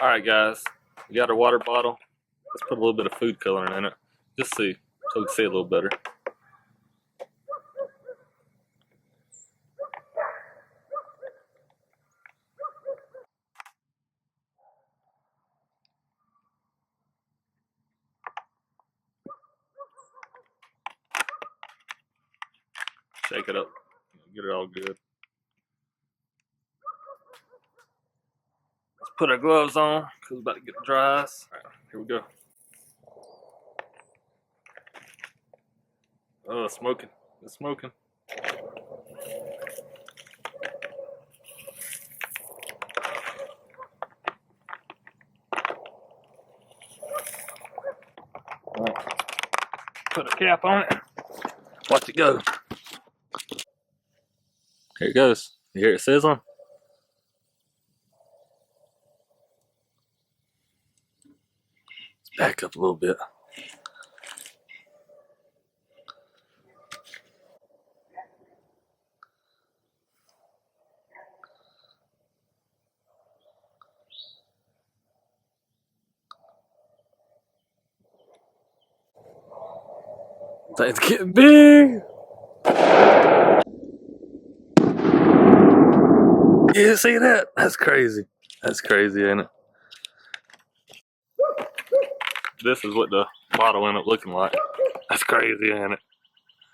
Alright guys, we got our water bottle. Let's put a little bit of food coloring in it. Just see, so we can see a little better. Shake it up, get it all good. Let's put our gloves on, because we're about to get the dry ice. Alright, here we go. Oh, it's smoking. It's smoking. Alright. Put a cap on it. Watch it go. Here it goes. You hear it sizzling? Let's back up a little bit. Things getting big. You see that? That's crazy. That's crazy, ain't it? This is what the bottle ended up looking like. That's crazy, ain't it?